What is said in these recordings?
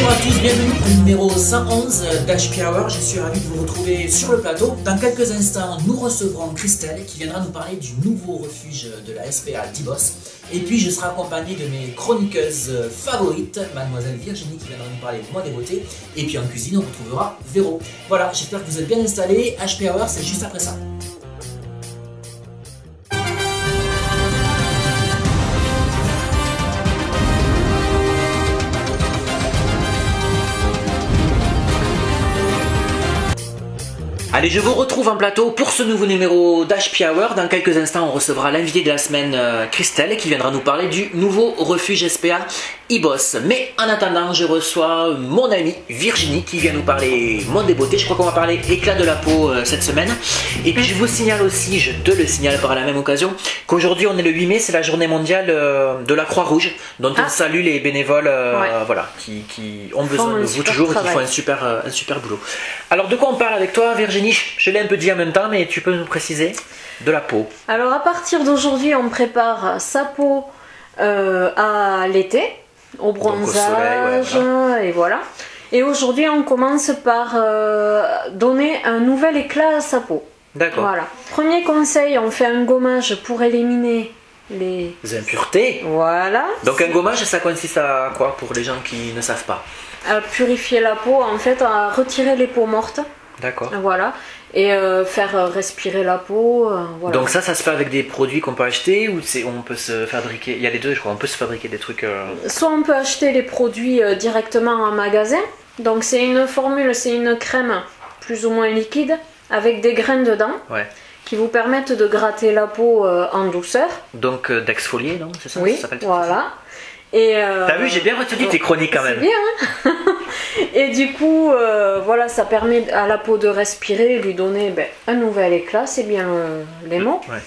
Bonjour à tous, bienvenue pour le numéro 111 d'HP Hour. Je suis ravi de vous retrouver sur le plateau. Dans quelques instants, nous recevrons Christelle qui viendra nous parler du nouveau refuge de la SPA d'Ibos. Et puis je serai accompagné de mes chroniqueuses favorites, Mademoiselle Virginie qui viendra nous parler de moi des beautés. Et puis en cuisine, on retrouvera Véro. Voilà, j'espère que vous êtes bien installés. HP Hour, c'est juste après ça. Allez, je vous retrouve en plateau pour ce nouveau numéro d'HP Hour. Dans quelques instants, on recevra l'invité de la semaine, Christelle, qui viendra nous parler du nouveau refuge SPA Ibos. Mais en attendant, je reçois mon amie Virginie qui vient nous parler monde des beautés. Je crois qu'on va parler éclat de la peau cette semaine. Et puis je vous signale aussi, je te le signale par la même occasion, qu'aujourd'hui on est le 8 mai, c'est la journée mondiale de la Croix-Rouge, dont on salue les bénévoles voilà, qui ont besoin de vous toujours et qui font un super boulot. Alors de quoi on parle avec toi, Virginie? Je l'ai un peu dit en même temps, mais tu peux nous préciser de la peau. Alors à partir d'aujourd'hui, on prépare sa peau à l'été, au bronzage, au soleil, et voilà. Et aujourd'hui, on commence par donner un nouvel éclat à sa peau. D'accord. Voilà. Premier conseil, on fait un gommage pour éliminer les impuretés. Voilà. Donc un gommage, ça consiste à quoi pour les gens qui ne savent pas? À purifier la peau, en fait, à retirer les peaux mortes. D'accord. Voilà. Et faire respirer la peau. Voilà. Donc ça se fait avec des produits qu'on peut acheter ou on peut se fabriquer? Il y a les deux, je crois. On peut se fabriquer des trucs. Soit on peut acheter les produits directement en magasin. Donc c'est une formule, c'est une crème plus ou moins liquide avec des graines dedans. Ouais. Qui vous permettent de gratter la peau en douceur. Donc d'exfolier, non? C'est ça? Oui. Ça s'appelle voilà. Et t'as vu, j'ai bien retenu tes chroniques quand même. C'est bien, hein. Et du coup, voilà, ça permet à la peau de respirer et lui donner un nouvel éclat, c'est bien les mots. Ouais.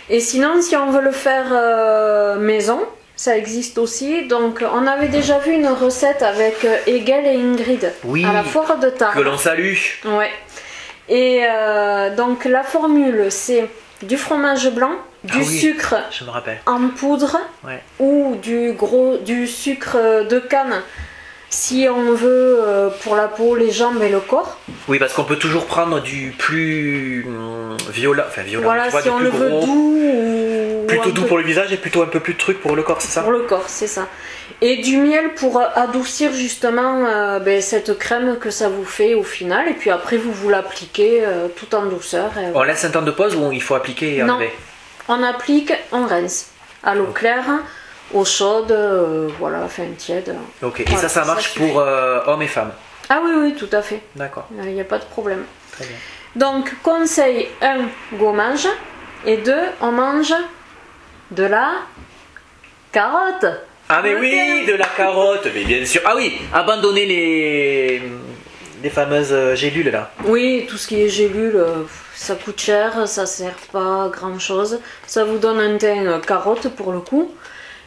Et sinon, si on veut le faire maison, ça existe aussi. Donc, on avait déjà vu une recette avec Egel et Ingrid à la foire de Tarbes. Que l'on salue. Ouais. Et donc, la formule, c'est du fromage blanc, du sucre je me rappelle. en poudre ou du sucre de canne si on veut pour la peau, les jambes et le corps. Oui, parce qu'on peut toujours prendre du plus violet, voilà, tu vois, si on plus le gros, veut doux. Plutôt doux pour le visage et plutôt un peu plus de trucs pour le corps, c'est ça? Pour le corps, c'est ça. Et du miel pour adoucir justement cette crème que ça vous fait au final. Et puis après, vous l'appliquez tout en douceur. On laisse un temps de pause ou il faut appliquer et enlever? Non, on applique, on rince. À l'eau claire, eau chaude, voilà, enfin tiède. Ok, voilà, et ça marche pour hommes et femmes? Ah oui, oui, tout à fait. D'accord. Il n'y a pas de problème. Très bien. Donc, conseil 1, gommage. Et 2, on mange de la carotte. Ah mais oui, de la carotte, mais bien sûr. Ah oui, abandonner les fameuses gélules là. Oui, tout ce qui est gélules, ça coûte cher, ça sert pas à grand chose. Ça vous donne un teint carotte pour le coup,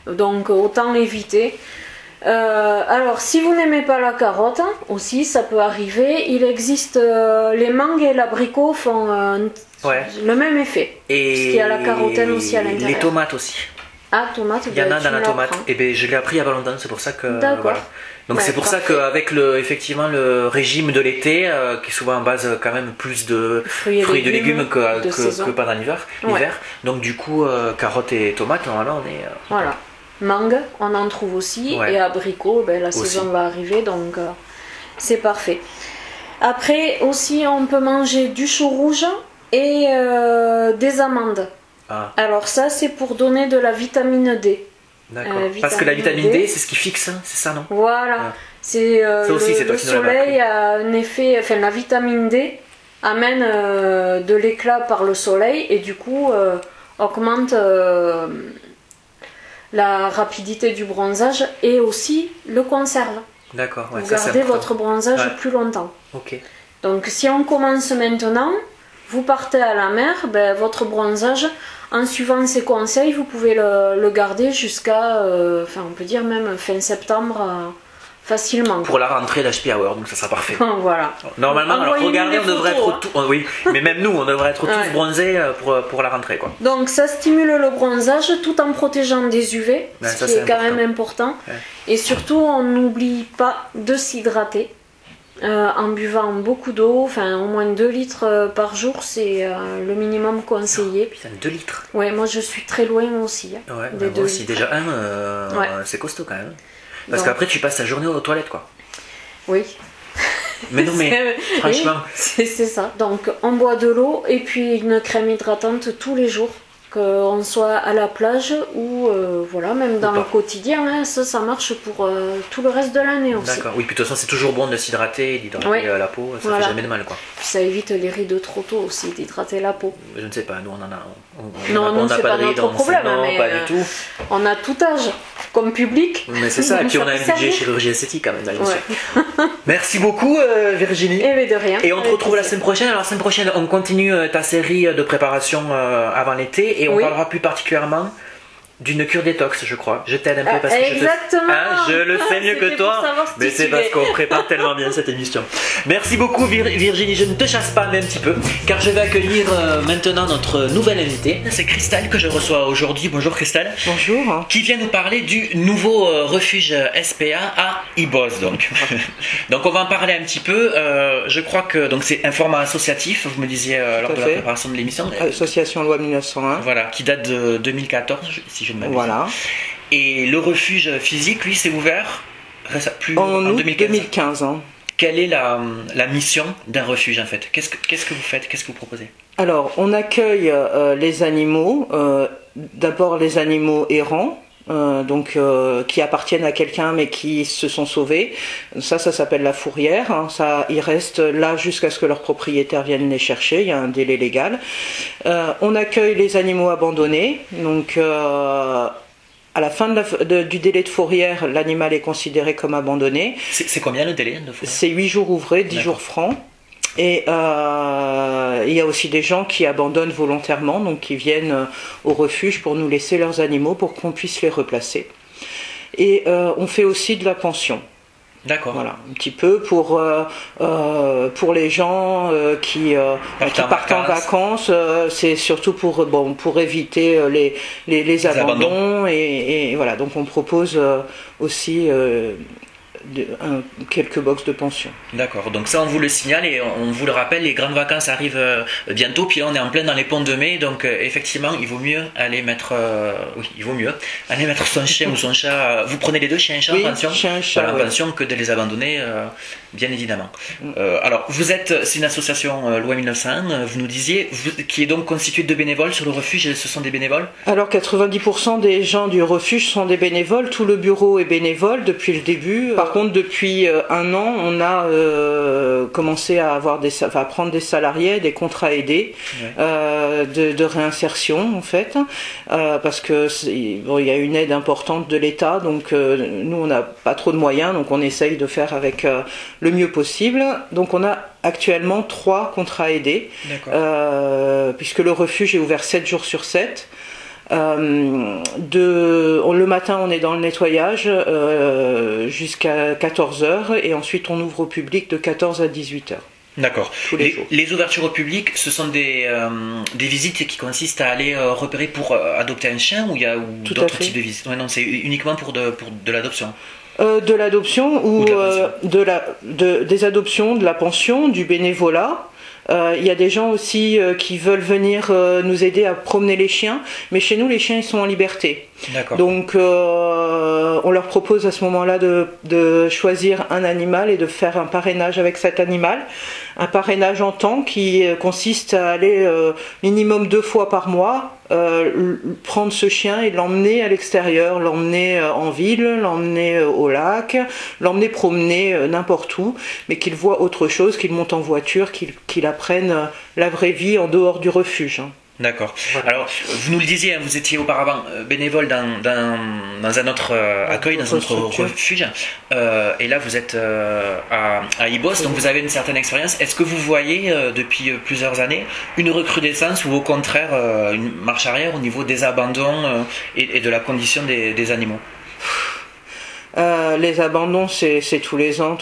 donc autant l'éviter. Alors si vous n'aimez pas la carotte, aussi ça peut arriver, il existe les mangues et l'abricot font le même effet. Et parce qu'il y a la carotène aussi à l'intérieur. Les tomates aussi. Ah, tomate, il y en a dans la tomate. Et ben je l'ai appris il y a pas longtemps, c'est pour ça que. D'accord. Voilà. Donc c'est pour ça qu'avec effectivement le régime de l'été, qui est souvent en base quand même plus de fruits et de légumes que pendant l'hiver. Donc du coup, carottes et tomates, normalement on est. Voilà. Mangue, on en trouve aussi. Et abricot, la saison va arriver, donc c'est parfait. Après aussi, on peut manger du chou rouge et des amandes. Ah. Alors ça, c'est pour donner de la vitamine D. D'accord. Parce que la vitamine D, c'est ce qui fixe, c'est ça, non? Voilà. Ah. C'est le soleil a un effet, enfin la vitamine D amène de l'éclat par le soleil et du coup augmente la rapidité du bronzage et aussi le conserve. D'accord. Vous gardez votre bronzage plus longtemps. Ok. Donc si on commence maintenant, vous partez à la mer, votre bronzage, en suivant ces conseils, vous pouvez le garder jusqu'à, on peut dire même fin septembre, facilement. Pour la rentrée d'HP Hour, donc ça sera parfait. Voilà. Normalement, alors regardez, on devrait être tout. oui, mais même nous, on devrait être tous bronzés pour la rentrée, quoi. Donc ça stimule le bronzage tout en protégeant des UV, ce qui est quand même important. Ouais. Et surtout, on n'oublie pas de s'hydrater. En buvant beaucoup d'eau, enfin au moins 2 litres par jour, c'est le minimum conseillé. Putain, 2 litres. Ouais, moi je suis très loin aussi. Ouais, moi aussi, déjà c'est costaud quand même. Parce qu'après tu passes ta journée aux toilettes, quoi. Oui. Mais non, mais franchement. Oui, c'est ça. Donc on boit de l'eau et puis une crème hydratante tous les jours. Qu'on soit à la plage ou voilà, même dans le quotidien, hein, ça marche pour tout le reste de l'année aussi. D'accord, oui, puis de toute façon c'est toujours bon de s'hydrater, d'hydrater la peau, ça fait jamais de mal, quoi. Puis ça évite les rides trop tôt aussi, d'hydrater la peau. Je ne sais pas, nous on en a. Non, c'est pas notre problème, mais pas du tout. On a tout âge comme public. Mais c'est ça, et puis on a un budget chirurgie esthétique quand même. Merci beaucoup Virginie. Et de rien. Et on te retrouve la semaine prochaine. Alors la semaine prochaine on continue ta série de préparation avant l'été. Et on parlera plus particulièrement d'une cure détox, je crois. Je t'aide un peu parce que je le fais mieux que toi, mais c'est parce qu'on prépare tellement bien cette émission. Merci beaucoup Virginie, je ne te chasse pas mais un petit peu, car je vais accueillir maintenant notre nouvelle invitée. C'est Christelle que je reçois aujourd'hui. Bonjour Christelle. Bonjour. Qui vient nous parler du nouveau refuge SPA à Ibos. Donc on va en parler un petit peu. Je crois que c'est un format associatif, vous me disiez lors de la préparation de l'émission. Association Loi 1901. Voilà, qui date de 2014, si je ne m'abuse. Voilà. Et le refuge physique, lui, s'est ouvert en 2015. Hein. Quelle est la mission d'un refuge en fait? Qu'est-ce que vous faites? Qu'est-ce que vous proposez? Alors, on accueille les animaux, d'abord les animaux errants. Qui appartiennent à quelqu'un mais qui se sont sauvés. Ça s'appelle la fourrière, hein. Ça, ils restent là jusqu'à ce que leur propriétaire vienne les chercher. Il y a un délai légal. On accueille les animaux abandonnés. Donc à la fin du délai de fourrière, l'animal est considéré comme abandonné. C'est combien le délai de fourrière? C'est 8 jours ouvrés, 10 jours francs. Et il y a aussi des gens qui abandonnent volontairement, donc qui viennent au refuge pour nous laisser leurs animaux pour qu'on puisse les replacer. Et on fait aussi de la pension. D'accord. Voilà, un petit peu pour les gens qui partent en vacances. C'est surtout pour éviter les abandons. Et voilà, donc on propose aussi quelques box de pension. D'accord, donc ça on vous le signale et on vous le rappelle, les grandes vacances arrivent bientôt, puis là on est en plein dans les ponts de mai, donc effectivement il vaut mieux aller mettre aller mettre son chien ou son chat. Vous prenez les deux, chien et chat, en pension? Chien et chat, en pension, que de les abandonner, bien évidemment. Alors c'est une association Loi 1901, vous nous disiez, qui est donc constituée de bénévoles sur le refuge, et ce sont des bénévoles? Alors 90% des gens du refuge sont des bénévoles, tout le bureau est bénévole depuis le début. Par contre, depuis un an, on a commencé à prendre des salariés, des contrats aidés de réinsertion en fait, parce que il y a une aide importante de l'État, donc nous on n'a pas trop de moyens, donc on essaye de faire avec le mieux possible. Donc on a actuellement 3 contrats aidés, puisque le refuge est ouvert 7 jours sur 7. Le matin on est dans le nettoyage jusqu'à 14h et ensuite on ouvre au public de 14 à 18h. D'accord. Les ouvertures au public, ce sont des visites qui consistent à aller repérer pour adopter un chien, ou il y a d'autres types de visites? Non, c'est uniquement pour de l'adoption. De l'adoption ou des adoptions, de la pension, du bénévolat. Il y a des gens aussi qui veulent venir nous aider à promener les chiens, mais chez nous les chiens ils sont en liberté. Donc on leur propose à ce moment-là de choisir un animal et de faire un parrainage avec cet animal. Un parrainage en temps qui consiste à aller minimum 2 fois par mois, prendre ce chien et l'emmener à l'extérieur, l'emmener en ville, l'emmener au lac, l'emmener promener n'importe où, mais qu'il voit autre chose, qu'il monte en voiture, qu'il apprenne la vraie vie en dehors du refuge. D'accord. Voilà. Alors, vous nous le disiez, vous étiez auparavant bénévole dans un autre accueil, dans un autre refuge, et là vous êtes à Ibos, donc vous avez une certaine expérience. Est-ce que vous voyez depuis plusieurs années une recrudescence ou au contraire une marche arrière au niveau des abandons et de la condition des animaux? Les abandons, c'est tous les ans.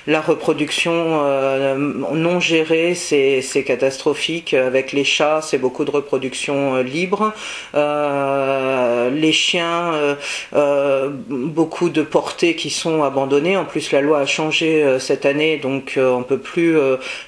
La reproduction non gérée, c'est catastrophique. Avec les chats, c'est beaucoup de reproduction libre. Les chiens, beaucoup de portées qui sont abandonnées. En plus, la loi a changé cette année, donc on peut plus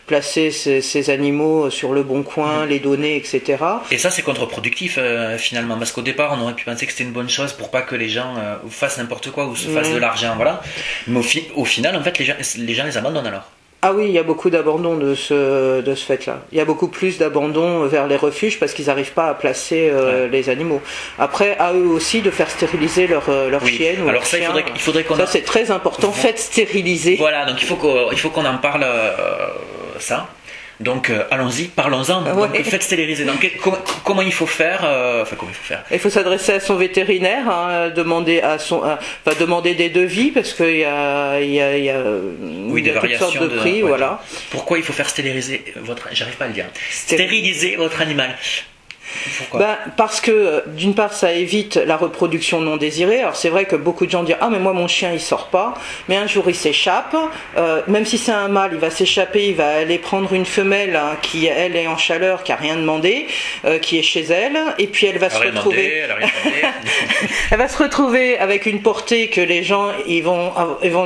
placer ces animaux sur le bon coin, les donner, etc. Et ça, c'est contre-productif finalement, parce qu'au départ, on aurait pu penser que c'était une bonne chose pour pas que les gens fassent n'importe quoi ou se fassent de l'argent, voilà. Mais au final, en fait, les gens les abandonnent alors. Ah oui, il y a beaucoup d'abandon de ce fait-là. Il y a beaucoup plus d'abandon vers les refuges parce qu'ils n'arrivent pas à placer les animaux. Après, à eux aussi de faire stériliser leur chienne ou alors leur ça, chien. Il faudrait qu'on... Ça, c'est très important. Faites stériliser. Voilà, donc il faut qu'on en parle ça. Donc allons-y, parlons-en. Donc, faites stériliser. Donc comment il faut faire comment il faut faire. Il faut s'adresser à son vétérinaire, hein, demander des devis parce qu'il y a toutes sortes de prix, voilà. Pourquoi il faut faire stériliser j'arrive pas à le dire. Stériliser votre animal. Pourquoi parce que d'une part ça évite la reproduction non désirée. Alors c'est vrai que beaucoup de gens disent ah mais moi mon chien il sort pas, mais un jour il s'échappe, même si c'est un mâle il va s'échapper, il va aller prendre une femelle qui elle est en chaleur, qui a rien demandé, qui est chez elle, et puis elle va se retrouver elle va se retrouver avec une portée que les gens ils vont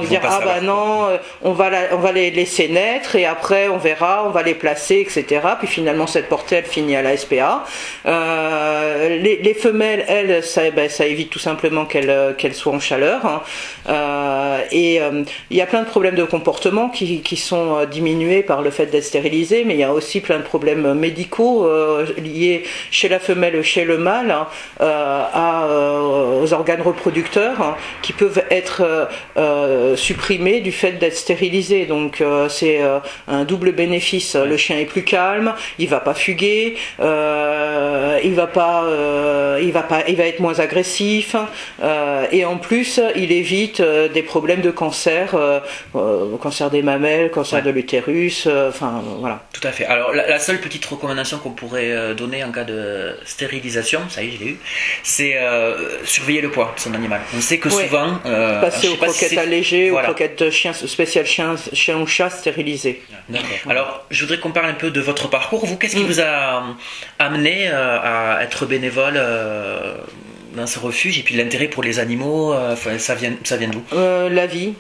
dire ah bah non on va les laisser naître et après on verra, on va les placer, etc. Puis finalement cette portée elle finit à la SPA. Les femelles, elles, ça évite tout simplement qu'elles soient en chaleur. Hein. Il y a plein de problèmes de comportement qui sont diminués par le fait d'être stérilisé, mais il y a aussi plein de problèmes médicaux liés chez la femelle ou chez le mâle aux organes reproducteurs hein, qui peuvent être supprimés du fait d'être stérilisé. Donc c'est un double bénéfice. Le chien est plus calme, il va pas fuguer. Il va être moins agressif et en plus il évite des problèmes de cancer, cancer des mamelles, cancer de l'utérus, enfin voilà. Tout à fait. Alors la seule petite recommandation qu'on pourrait donner en cas de stérilisation, ça y est je l'ai eu, c'est surveiller le poids de son animal. On sait que souvent passer aux croquettes allégées, aux croquettes de chien spécial chien ou chat stérilisées. D'accord. Alors je voudrais qu'on parle un peu de votre parcours. Vous, qu'est-ce qui vous a amené à être bénévole dans ce refuge et puis l'intérêt pour les animaux, ça vient d'où? La vie.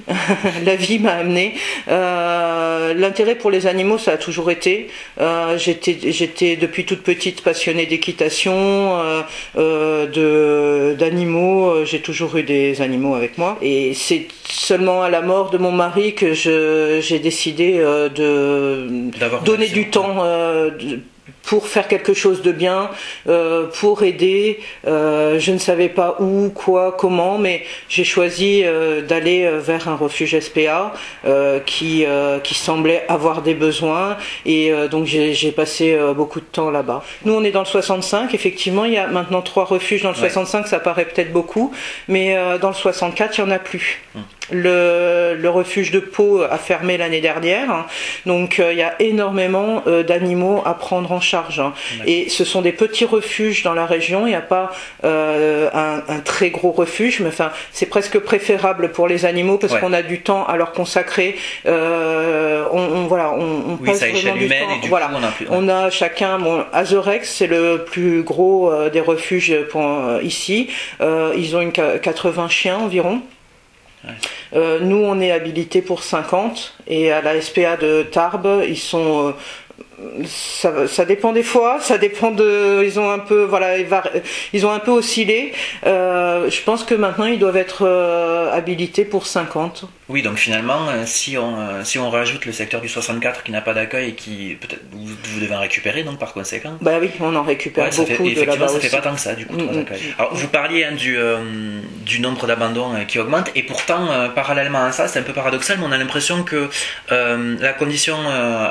La vie m'a amené. L'intérêt pour les animaux, ça a toujours été. J'étais depuis toute petite passionnée d'équitation, d'animaux. J'ai toujours eu des animaux avec moi. Et c'est seulement à la mort de mon mari que j'ai décidé de donner du temps pour faire quelque chose de bien, pour aider. Je ne savais pas où, quoi, comment, mais j'ai choisi d'aller vers un refuge SPA qui semblait avoir des besoins et donc j'ai passé beaucoup de temps là-bas. Nous on est dans le 65, effectivement il y a maintenant 3 refuges dans le 65, ça paraît peut-être beaucoup, mais dans le 64 il n'y en a plus. Le refuge de Pau a fermé l'année dernière, hein. Donc il y a énormément d'animaux à prendre en charge, hein. Et ce sont des petits refuges dans la région, il n'y a pas un très gros refuge, mais enfin c'est presque préférable pour les animaux parce qu'on a du temps à leur consacrer, on passe vraiment du temps. Et du voilà. coup, on a chacun, Azorex c'est le plus gros des refuges ici, ils ont 80 chiens environ. Nous on est habilité pour 50 et à la SPA de Tarbes ils sont ça dépend des fois, ça dépend ils ont un peu oscillé. Je pense que maintenant ils doivent être habilités pour 50. Oui, donc finalement, si on rajoute le secteur du 64 qui n'a pas d'accueil et qui peut-être vous devez en récupérer donc par conséquent. Bah oui, on en récupère beaucoup de là-bas aussi. Ça fait pas tant que ça du coup. Alors vous parliez du nombre d'abandons qui augmente et pourtant parallèlement à ça, c'est un peu paradoxal, mais on a l'impression que la condition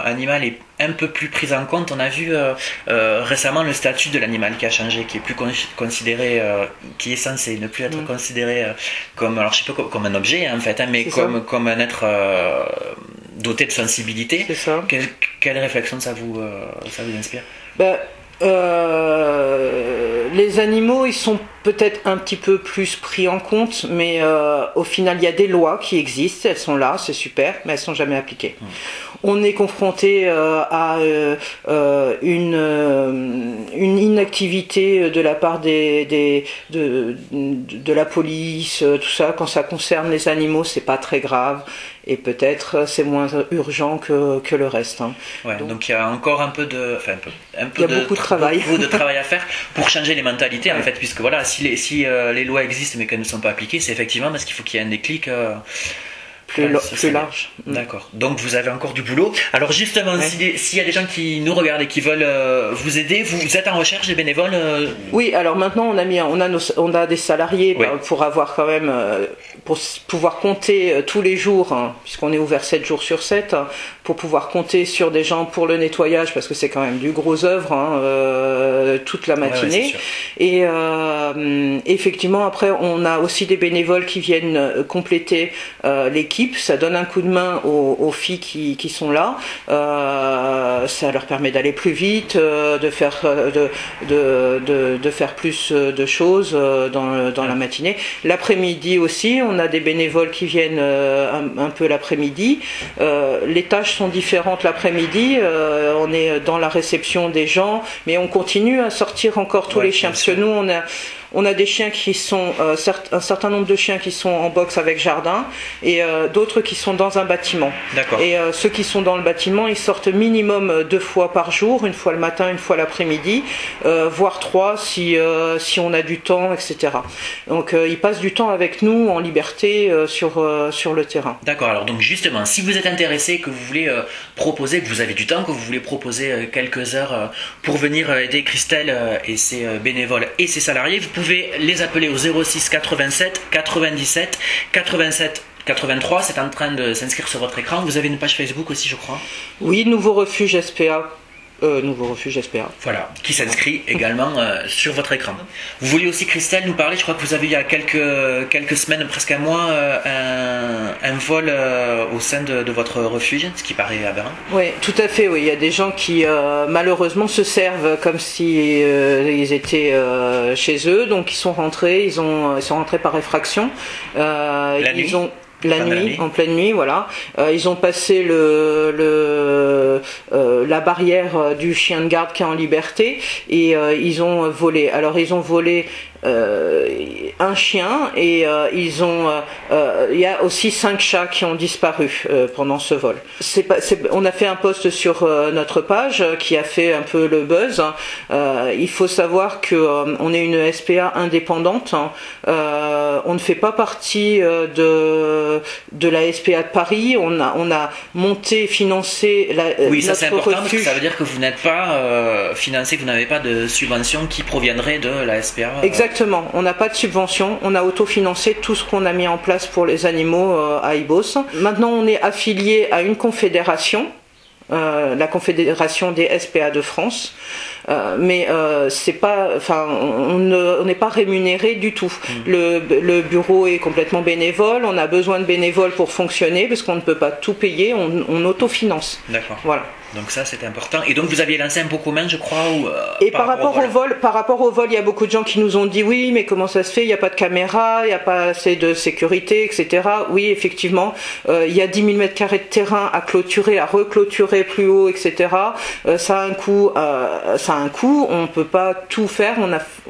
animale est un peu plus prise en compte. On a vu récemment le statut de l'animal qui a changé, qui est plus considéré, qui est censé ne plus être considéré comme, alors je sais pas, comme un objet en fait, hein, mais comme un être doté de sensibilité. C'est ça. Quelle réflexion ça vous inspire? Les Les animaux, ils sont peut-être un petit peu plus pris en compte, mais au final, il y a des lois qui existent, elles sont là, c'est super, mais elles sont jamais appliquées. On est confronté à une inactivité de la part de la police, tout ça. Quand ça concerne les animaux, c'est pas très grave. Et peut-être c'est moins urgent que le reste. Hein. Ouais, donc il y a encore un peu de beaucoup de travail. Beaucoup de travail à faire pour changer les mentalités en fait, puisque voilà, si les lois existent mais qu'elles ne sont pas appliquées, c'est effectivement parce qu'il faut qu'il y ait un déclic plus large. D'accord. Donc vous avez encore du boulot. Alors justement, s'il y a des gens qui nous regardent et qui veulent vous aider, vous êtes en recherche des bénévoles Oui, alors maintenant on a des salariés pour avoir quand même pour pouvoir compter tous les jours, hein, puisqu'on est ouvert 7 jours sur 7, hein, pour pouvoir compter sur des gens pour le nettoyage, parce que c'est quand même du gros œuvre, hein, toute la matinée. Et effectivement, après, on a aussi des bénévoles qui viennent compléter l'équipe. Ça donne un coup de main aux filles qui sont là. Ça leur permet d'aller plus vite, de faire plus de choses dans la matinée. L'après-midi aussi, on a des bénévoles qui viennent un peu l'après-midi. Les tâches sont différentes l'après-midi. On est dans la réception des gens, mais on continue à sortir encore tous les chiens, parce que nous, on a des chiens qui sont, un certain nombre de chiens qui sont en box avec jardin et d'autres qui sont dans un bâtiment. D'accord. Et ceux qui sont dans le bâtiment, ils sortent minimum 2 fois par jour, une fois le matin, une fois l'après-midi, voire 3 si on a du temps, etc. Donc ils passent du temps avec nous en liberté sur le terrain. D'accord, alors donc justement, si vous êtes intéressé, que vous voulez proposer, que vous avez du temps, que vous voulez proposer quelques heures pour venir aider Christelle et ses bénévoles et ses salariés, vous pouvez les appeler au 06 87 97 87 83. C'est en train de s'inscrire sur votre écran. Vous avez une page Facebook aussi, je crois. Oui, Nouveau Refuge SPA. Nouveau Refuge SPA. Voilà, qui s'inscrit également sur votre écran. Vous vouliez aussi, Christelle, nous parler, je crois que vous avez il y a quelques semaines, presque un mois, un vol au sein de votre refuge, ce qui paraît aberrant. Oui, tout à fait, oui. Il y a des gens qui malheureusement se servent comme si ils étaient chez eux, donc ils sont rentrés, ils sont rentrés par effraction. La nuit. En pleine nuit, voilà. Ils ont passé la barrière du chien de garde qui est en liberté et ils ont volé. Alors ils ont volé un chien et il y a aussi 5 chats qui ont disparu pendant ce vol. On a fait un post sur notre page qui a fait un peu le buzz. Il faut savoir que on est une SPA indépendante. On ne fait pas partie de la SPA de Paris. On a monté, financé oui, ça notre c'est important refuge. parce que ça veut dire que vous n'êtes pas financé, que vous n'avez pas de subvention qui proviendrait de la SPA. Exactement, on n'a pas de subvention, on a autofinancé tout ce qu'on a mis en place pour les animaux à Ibos. Maintenant on est affilié à une confédération, la Confédération des SPA de France, mais c'est pas, enfin, on n'est pas rémunéré du tout. Le bureau est complètement bénévole, on a besoin de bénévoles pour fonctionner parce qu'on ne peut pas tout payer, on autofinance. D'accord. Voilà. Donc ça c'est important. Et donc vous aviez lancé un pot commun, je crois. Et par rapport au vol, il y a beaucoup de gens qui nous ont dit oui, mais comment ça se fait? Il n'y a pas de caméra, il n'y a pas assez de sécurité, etc. Oui, effectivement, il y a 10 000 mètres carrés de terrain à clôturer, à reclôturer plus haut, etc. Ça a un coût. On peut pas tout faire.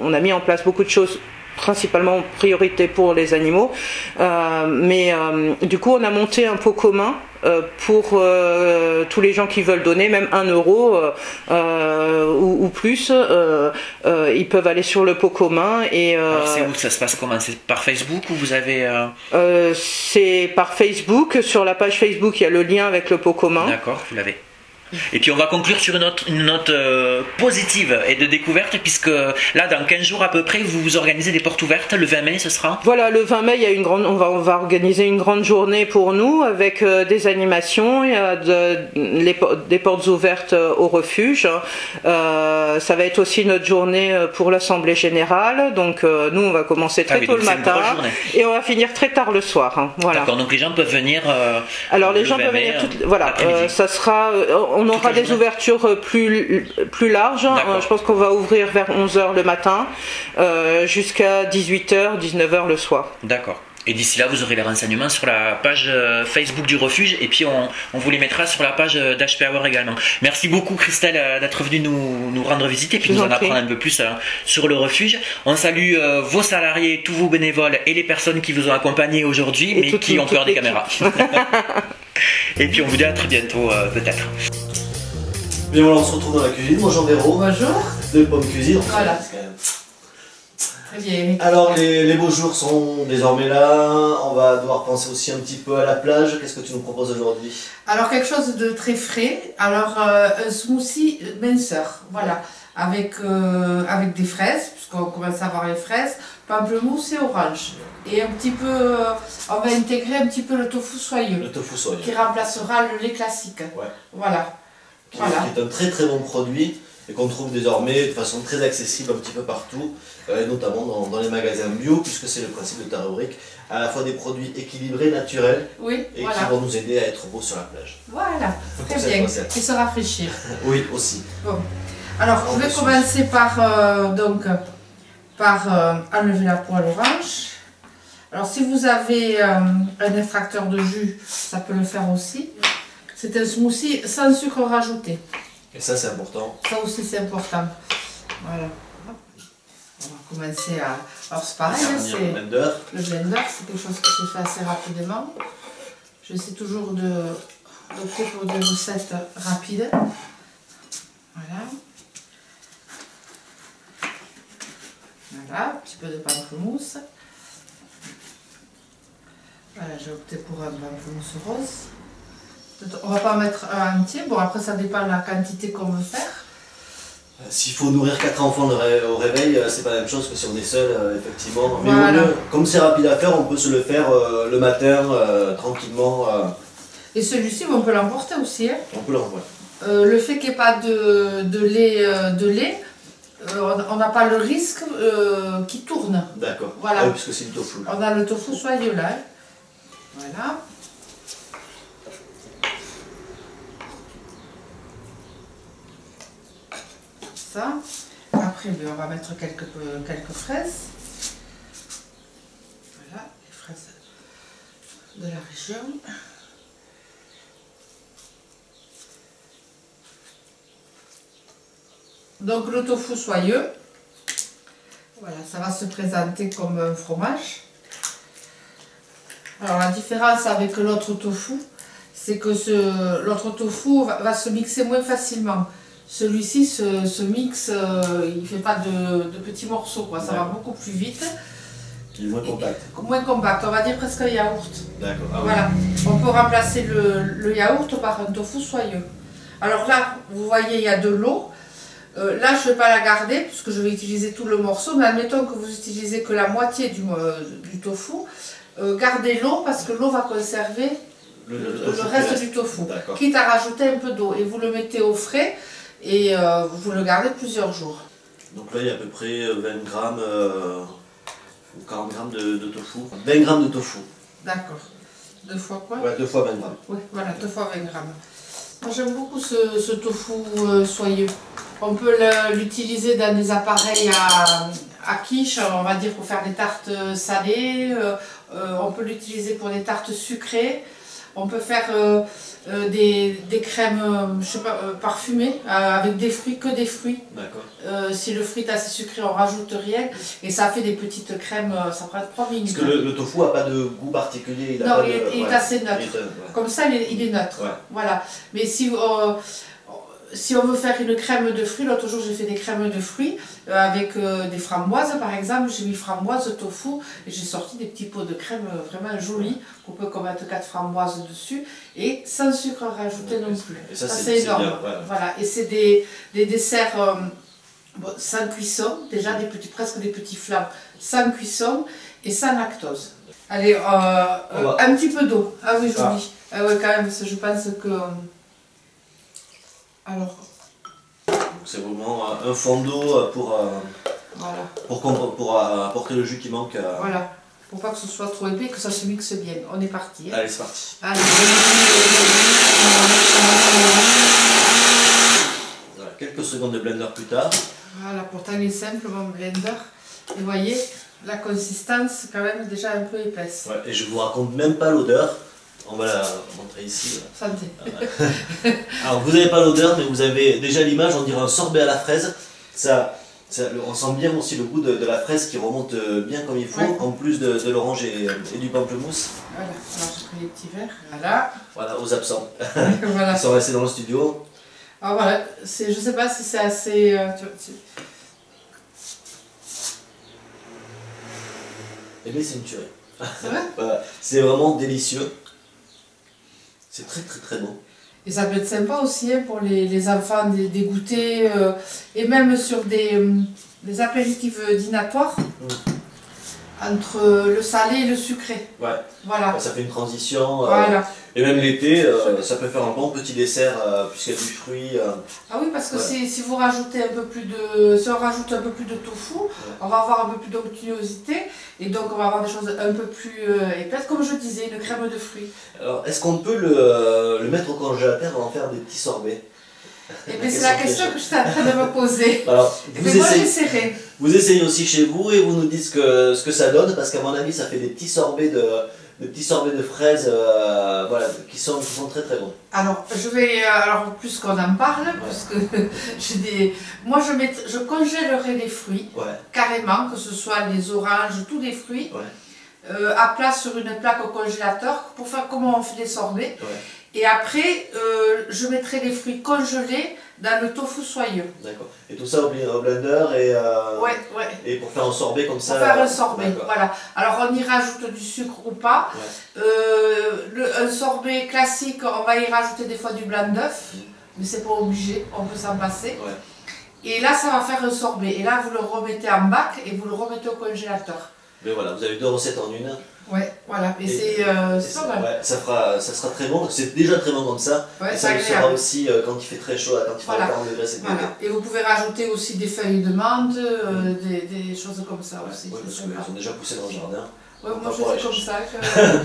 On a mis en place beaucoup de choses, principalement en priorité pour les animaux, mais du coup on a monté un pot commun pour tous les gens qui veulent donner, même 1 euro ou plus, ils peuvent aller sur le pot commun. Et alors c'est où ça se passe? Comment? C'est par Facebook ou vous avez c'est par Facebook. Sur la page Facebook il y a le lien avec le pot commun. D'accord, vous l'avez. Et puis on va conclure sur une note positive et de découverte, puisque là dans 15 jours à peu près vous organisez des portes ouvertes. Le 20 mai ce sera? Voilà, le 20 mai il y a on va organiser une grande journée pour nous avec des animations, il y a des portes ouvertes au refuge. Ça va être aussi notre journée pour l'Assemblée Générale, donc nous on va commencer très tôt le matin et on va finir très tard le soir. Hein. Voilà. D'accord, donc les gens peuvent venir alors les gens peuvent venir ça sera On aura des ouvertures plus larges. Je pense qu'on va ouvrir vers 11h le matin jusqu'à 18h, 19h le soir. D'accord. Et d'ici là, vous aurez les renseignements sur la page Facebook du refuge et puis on vous les mettra sur la page d'HP Hour également. Merci beaucoup Christelle d'être venue nous rendre visite et puis nous en apprendre un peu plus sur le refuge. On salue vos salariés, tous vos bénévoles et les personnes qui vous ont accompagnés aujourd'hui mais qui ont peur des caméras. Et puis on vous dit à très bientôt peut-être. Bien voilà, on se retrouve dans la cuisine. Bonjour Véro. Bonjour. De Pomme Cuisine. Voilà. Très bien. Alors les beaux jours sont désormais là, on va devoir penser aussi un petit peu à la plage. Qu'est-ce que tu nous proposes aujourd'hui? Alors quelque chose de très frais, alors un smoothie minceur, voilà, avec des fraises, puisqu'on commence à avoir les fraises, pamplemousse et orange. Et un petit peu, on va intégrer un petit peu le tofu soyeux. Le tofu soyeux. Qui remplacera le lait classique. Ouais. Voilà. Qui est un très très bon produit. Et qu'on trouve désormais de façon très accessible un petit peu partout, notamment dans les magasins bio, puisque c'est le principe de ta rubrique, à la fois des produits équilibrés, naturels, et qui vont nous aider à être beaux sur la plage. Voilà, très bien, et se rafraîchir. Oui, aussi. Bon. Alors, je vais commencer par enlever la poêle orange. Alors, si vous avez un extracteur de jus, ça peut le faire aussi. C'est un smoothie sans sucre rajouté. Et ça, c'est important. Ça aussi, c'est important. Voilà. On va commencer à... Alors, c'est pareil, c'est le blender. Le blender, c'est quelque chose qui se fait assez rapidement. J'essaie toujours d'opter pour des recettes rapides. Voilà. Voilà, un petit peu de pamplemousse. Voilà, j'ai opté pour un pamplemousse rose. On va pas mettre un entier, bon après ça dépend de la quantité qu'on veut faire. S'il faut nourrir 4 enfants au réveil, c'est pas la même chose que si on est seul, effectivement. Mais voilà. Comme c'est rapide à faire, on peut se le faire le matin, tranquillement. Et celui-ci, on peut l'emporter aussi. Hein. On peut l'emporter. Le fait qu'il n'y ait pas de lait, on n'a pas le risque qu'il tourne. D'accord, voilà. Oui, puisque c'est du tofu. On a le tofu soyeux là. Hein. Voilà. Ça. Après, on va mettre quelques fraises. Voilà, les fraises de la région. Donc le tofu soyeux. Voilà, ça va se présenter comme un fromage. Alors la différence avec l'autre tofu, c'est que l'autre tofu va se mixer moins facilement. Celui-ci se mixe, il ne fait pas de petits morceaux, quoi. Ça va beaucoup plus vite. Il est moins compact. Moins compact, on va dire presque un yaourt. D'accord. Ah, voilà. Oui. On peut remplacer le yaourt par un tofu soyeux. Alors là, vous voyez, il y a de l'eau. Là, je ne vais pas la garder puisque je vais utiliser tout le morceau, mais admettons que vous utilisez que la moitié du tofu. Gardez l'eau parce que l'eau va conserver le reste du tofu. Quitte à rajouter un peu d'eau et vous le mettez au frais. Et vous le gardez plusieurs jours. Donc là il y a à peu près 20 grammes ou 40 grammes de tofu. 20 grammes de tofu. D'accord. 2 fois quoi? Ouais, 2 fois 20 grammes. Oui, voilà, 2 fois 20 grammes. Moi j'aime beaucoup ce tofu soyeux. On peut l'utiliser dans des appareils à quiche, on va dire pour faire des tartes salées. On peut l'utiliser pour des tartes sucrées. On peut faire des crèmes, je sais pas, parfumées, avec des fruits, que des fruits. D'accord. Si le fruit est assez sucré, on rajoute rien. Et ça fait des petites crèmes, ça prend 3 minutes. Parce que le tofu n'a pas de goût particulier. Non, il est assez neutre. Comme ça, il est neutre. Ouais. Voilà. Mais si on veut faire une crème de fruits, l'autre jour j'ai fait des crèmes de fruits avec des framboises par exemple, j'ai mis framboise, tofu et j'ai sorti des petits pots de crème vraiment jolis qu'on peut mettre 4 framboises dessus et sans sucre rajouté non plus. Et ça c'est énorme. Bien, ouais. Voilà. Et c'est des desserts sans cuisson, déjà presque des petits flams sans cuisson et sans lactose. Allez, un petit peu d'eau. Ah oui, j'oublie. Ah ouais, quand même, parce que je pense que... Alors, c'est vraiment un fond d'eau pour apporter le jus qui manque. Voilà, pour pas que ce soit trop épais, que ça se mixe bien. On est parti. Hein. Allez, c'est parti. Allez. secondes de blender plus tard. Voilà, pourtant il est simple mon blender. Et vous voyez, la consistance quand même déjà un peu épaisse. Ouais, et je vous raconte même pas l'odeur. On va la montrer ici. Santé. Alors vous n'avez pas l'odeur, mais vous avez déjà l'image, on dirait un sorbet à la fraise. On sent bien aussi le goût de la fraise qui remonte bien comme il faut, ouais. En plus de l'orange et du pamplemousse. Voilà, alors j'ai pris les petits verres. Voilà. Voilà, aux absents. Voilà. Ils sont restés dans le studio. Alors voilà, je sais pas si c'est assez... Eh bien c'est une tuerie. C'est vrai. Voilà. C'est vraiment délicieux. C'est très très très bon. Et ça peut être sympa aussi hein, pour les enfants, des goûters, et même sur des apéritifs dînatoires, entre le salé et le sucré. Ouais, voilà. Ça fait une transition. Voilà. Et même l'été, ça peut faire un bon petit dessert, puisqu'il y a du fruit. Ah oui, parce que ouais. si vous rajoutez un peu plus de... Si on rajoute un peu plus de tofu, ouais. On va avoir un peu plus d'onctuosité, et donc on va avoir des choses un peu plus épaisses, comme je disais, une crème de fruits. Alors, est-ce qu'on peut le mettre au congélateur et en faire des petits sorbets? Et bien c'est la question que je suis en train de me poser. Alors, moi j'essaierai. Vous essayez aussi chez vous et vous nous dites ce que ça donne, parce qu'à mon avis ça fait des petits sorbets de fraises voilà, qui sont très très bons. Alors, alors plus qu'on en parle, ouais. Puisque moi je congèlerai les fruits, ouais. Carrément, que ce soit les oranges, tous les fruits, ouais. À plat sur une plaque au congélateur, pour faire comment on fait des sorbets. Ouais. Et après, je mettrai les fruits congelés dans le tofu soyeux. D'accord. Et tout ça au blender et, ouais, ouais. Et pour faire un sorbet comme ça. Pour faire un sorbet, voilà. Alors on y rajoute du sucre ou pas. Ouais. Un sorbet classique, on va y rajouter des fois du blanc d'œuf, mais c'est pas obligé, on peut s'en passer. Ouais. Et là, ça va faire un sorbet. Et là, vous le remettez en bac et vous le remettez au congélateur. Mais voilà, vous avez deux recettes en une. Ouais, voilà, et c'est pas mal. Ouais, ça sera très bon, c'est déjà très bon comme ça. Ouais, et ça le sera aussi quand il fait très chaud, quand il fera 40 degrés, c'est bien. Et vous pouvez rajouter aussi des feuilles de menthe, des choses comme ça aussi. Ouais, parce qu'ils ont déjà poussé dans le jardin. Ouais, moi je fais comme ça,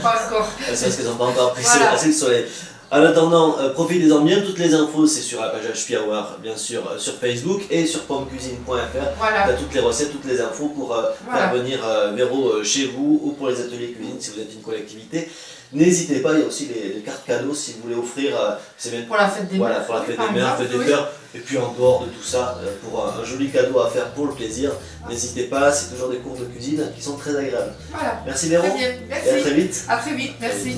pas encore. C'est parce qu'ils n'ont pas encore pris assez le soleil. En attendant, profitez-en bien, toutes les infos c'est sur la page HP Hour, bien sûr, sur Facebook et sur pommecuisine.fr. Voilà. Toutes les recettes, toutes les infos pour faire venir Véro chez vous ou pour les ateliers cuisine si vous êtes une collectivité. N'hésitez pas, il y a aussi les cartes cadeaux si vous voulez offrir. Pour la fête des mères. Voilà, pour la fête des mères, fête des pères. Et puis en dehors de tout ça, pour un joli cadeau à faire pour le plaisir, n'hésitez pas, c'est toujours des cours de cuisine qui sont très agréables. Voilà. Merci Véro. Très bien, merci. Et à très vite. À très vite, merci.